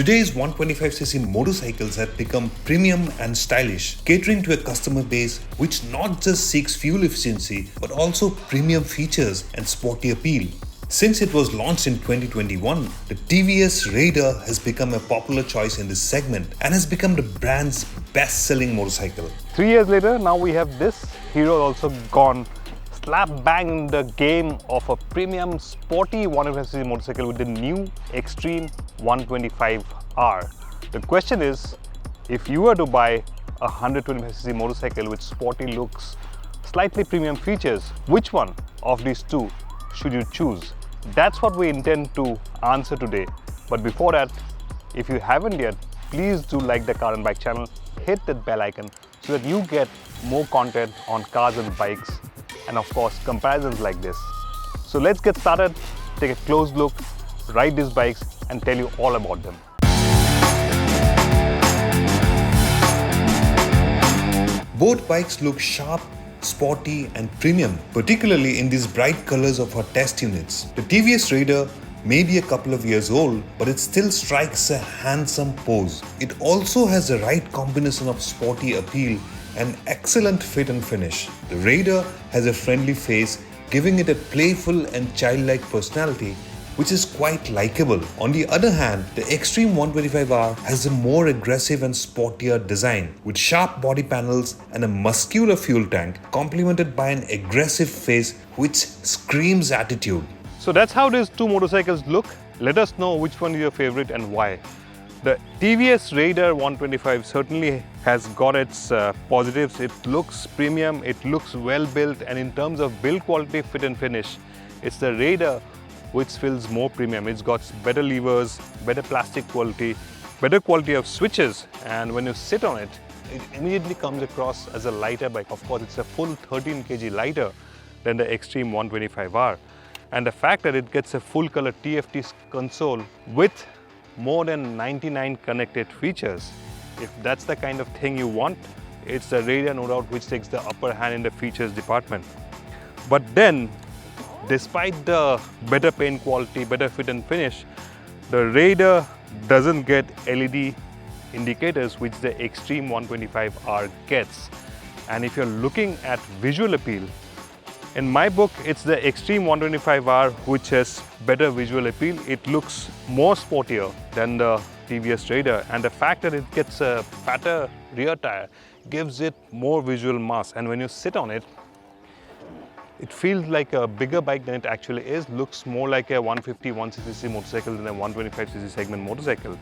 Today's 125cc motorcycles have become premium and stylish, catering to a customer base which not just seeks fuel efficiency but also premium features and sporty appeal. Since it was launched in 2021, the TVS Raider has become a popular choice in this segment and has become the brand's best-selling motorcycle. 3 years later, now we have this. Hero also gone slap bang in the game of a premium sporty 125cc motorcycle with the new XTREME 125R. The question is, if you were to buy a 125cc motorcycle with sporty looks, slightly premium features, which one of these two should you choose? That's what we intend to answer today. But before that, if you haven't yet, please do like the Car and Bike channel, hit that bell icon so that you get more content on cars and bikes, and of course comparisons like this. So let's get started, take a close look, ride these bikes and tell you all about them. Both bikes look sharp, sporty and premium, particularly in these bright colors of our test units. The TVS Raider may be a couple of years old, but it still strikes a handsome pose. It also has the right combination of sporty appeal and excellent fit and finish. The Raider has a friendly face, giving it a playful and childlike personality, which is quite likable. On the other hand, the XTREME 125R has a more aggressive and sportier design, with sharp body panels and a muscular fuel tank, complemented by an aggressive face which screams attitude. So that's how these two motorcycles look. Let us know which one is your favorite and why. The TVS Raider 125 certainly has got its positives. It looks premium, it looks well built, and in terms of build quality, fit and finish, it's the Raider which feels more premium. It's got better levers, better plastic quality, better quality of switches, and when you sit on it, it immediately comes across as a lighter bike. Of course, it's a full 13 kg lighter than the XTREME 125R. And the fact that it gets a full color TFT console with more than 99 connected features, if that's the kind of thing you want, it's the Raider no doubt which takes the upper hand in the features department. But then, despite the better paint quality, better fit and finish, the Raider doesn't get LED indicators which the XTREME 125R gets. And if you're looking at visual appeal, in my book, it's the XTREME 125R which has better visual appeal. It looks more sportier than the TVS Raider, and the fact that it gets a fatter rear tire gives it more visual mass, and when you sit on it, it feels like a bigger bike than it actually is. Looks more like a 150-160cc motorcycle than a 125cc segment motorcycle.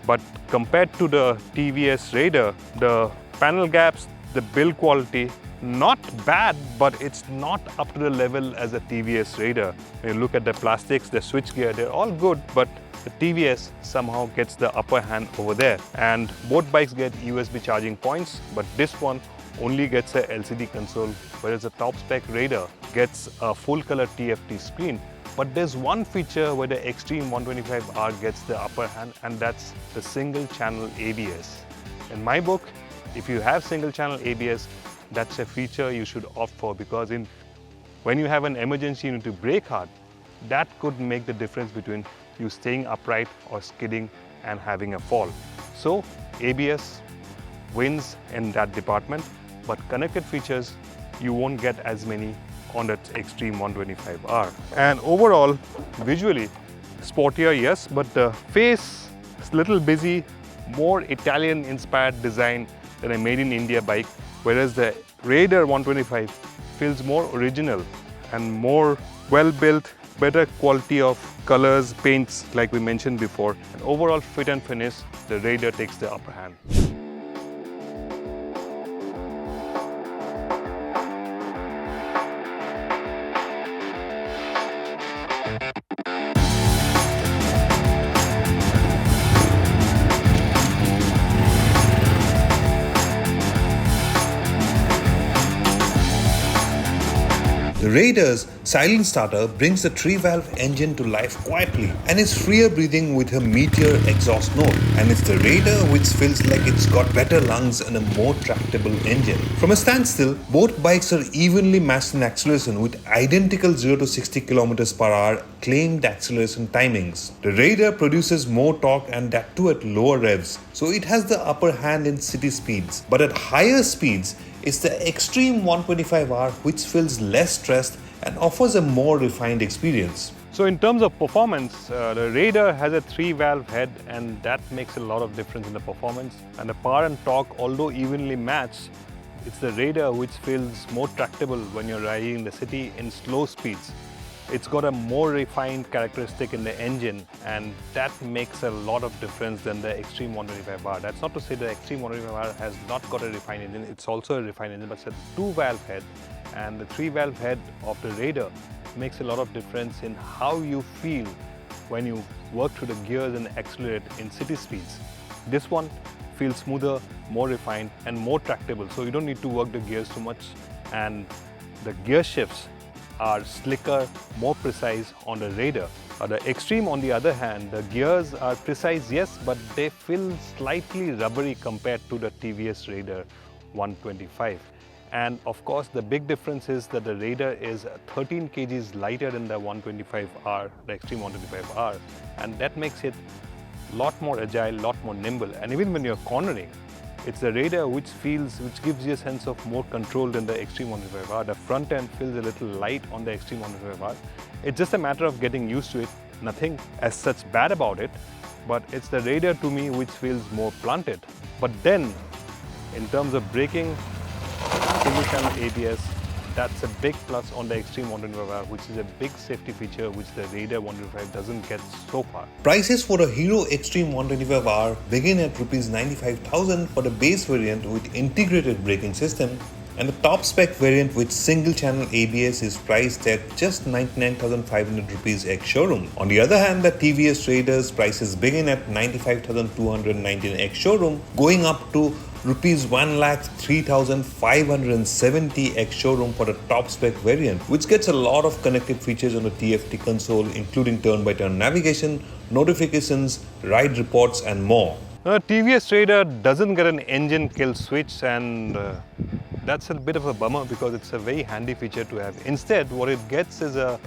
But compared to the TVS Raider, the panel gaps, the build quality, not bad, but it's not up to the level as a TVS Raider. When you look at the plastics, the switch gear, they're all good, but the TVS somehow gets the upper hand over there. And both bikes get USB charging points, but this one only gets a LCD console, whereas the top spec Raider gets a full color TFT screen. But there's one feature where the XTREME 125R gets the upper hand, and that's the single channel ABS. In my book, if you have single channel ABS, that's a feature you should opt for, because when you have an emergency you need to brake hard, that could make the difference between you staying upright or skidding and having a fall. So ABS wins in that department, but connected features you won't get as many on that XTREME 125R. And overall, visually sportier, yes, but the face is a little busy, more Italian inspired design than a made in India bike, whereas the Raider 125 feels more original and more well built, better quality of colors, paints like we mentioned before, and overall fit and finish, the Raider takes the upper hand. The Raiders Silent starter brings the 3-valve engine to life quietly and is freer breathing with a Meteor exhaust note. And it's the Raider which feels like it's got better lungs and a more tractable engine. From a standstill, both bikes are evenly matched in acceleration with identical 0 to 60 km per hour claimed acceleration timings. The Raider produces more torque and that too at lower revs, so it has the upper hand in city speeds. But at higher speeds, it's the XTREME 125R which feels less stressed and offers a more refined experience. So in terms of performance, the Raider has a 3-valve head and that makes a lot of difference in the performance. And the power and torque, although evenly matched, it's the Raider which feels more tractable when you're riding in the city in slow speeds. It's got a more refined characteristic in the engine and that makes a lot of difference than the XTREME 125R. That's not to say the XTREME 125R has not got a refined engine, it's also a refined engine, but it's a 2-valve head, and the 3-valve head of the Raider makes a lot of difference in how you feel when you work through the gears and accelerate in city speeds. This one feels smoother, more refined and more tractable, so you don't need to work the gears too much, and the gear shifts are slicker, more precise on the Raider. The XTREME on the other hand, the gears are precise, yes, but they feel slightly rubbery compared to the TVS Raider 125. And of course, the big difference is that the Raider is 13 kgs lighter than the 125R, the XTREME 125R, and that makes it a lot more agile, a lot more nimble. And even when you're cornering, it's the Raider which gives you a sense of more control than the XTREME 125R. The front end feels a little light on the XTREME 125R. It's just a matter of getting used to it. Nothing as such bad about it, but it's the Raider to me which feels more blunted. But then, in terms of braking, single channel ABS, that's a big plus on the XTREME 125R, which is a big safety feature which the Raider 125 doesn't get so far. Prices for the Hero Xtreme 125R begin at Rs 95,000 for the base variant with integrated braking system, and the top spec variant with single channel ABS is priced at just 99,500 rupees ex-showroom. On the other hand, the TVS Raider's prices begin at 95,219 ex-showroom, going up to Rs 1,03,570 ex-showroom for the top spec variant, which gets a lot of connected features on the TFT console, including turn-by-turn navigation, notifications, ride reports and more. TVS Raider doesn't get an engine kill switch, and that's a bit of a bummer because it's a very handy feature to have. Instead, what it gets is a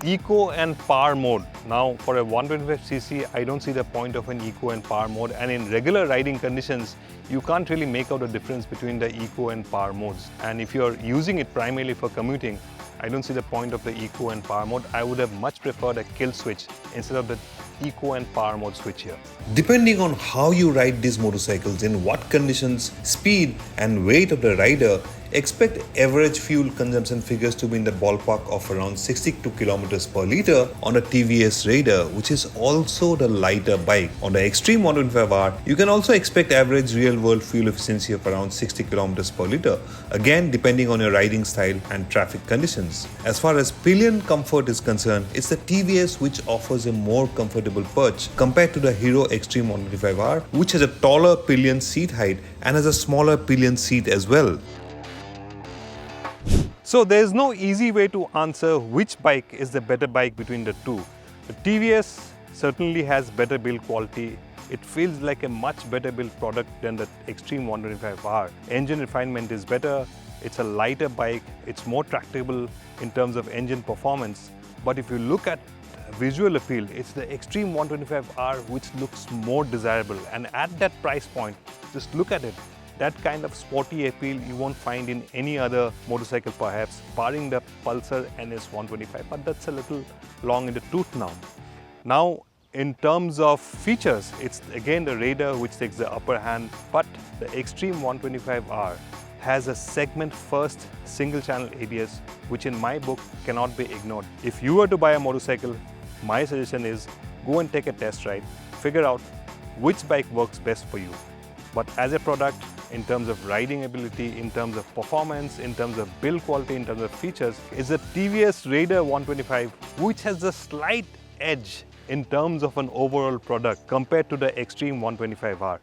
eco and power mode. Now for a 125cc, I don't see the point of an eco and power mode, and in regular riding conditions, you can't really make out a difference between the eco and power modes. And if you're using it primarily for commuting, I don't see the point of the eco and power mode. I would have much preferred a kill switch instead of the eco and power mode switch here. Depending on how you ride these motorcycles, in what conditions, speed and weight of the rider, expect average fuel consumption figures to be in the ballpark of around 62 km per litre on a TVS Raider, which is also the lighter bike. On the XTREME 125R, you can also expect average real-world fuel efficiency of around 60 km per litre, again depending on your riding style and traffic conditions. As far as pillion comfort is concerned, it's the TVS which offers a more comfortable perch compared to the Hero Xtreme 125R, which has a taller pillion seat height and has a smaller pillion seat as well. So there's no easy way to answer which bike is the better bike between the two. The TVS certainly has better build quality. It feels like a much better built product than the XTREME 125R. Engine refinement is better, it's a lighter bike, it's more tractable in terms of engine performance. But if you look at visual appeal, it's the XTREME 125R which looks more desirable, and at that price point, just look at it. That kind of sporty appeal you won't find in any other motorcycle perhaps, barring the Pulsar NS 125, but that's a little long in the tooth now. Now, in terms of features, it's again the Raider which takes the upper hand, but the XTREME 125R has a segment first single channel ABS, which in my book cannot be ignored. If you were to buy a motorcycle, my suggestion is go and take a test ride, figure out which bike works best for you. But as a product, in terms of riding ability, in terms of performance, in terms of build quality, in terms of features, is the TVS Raider 125, which has a slight edge in terms of an overall product compared to the XTREME 125R.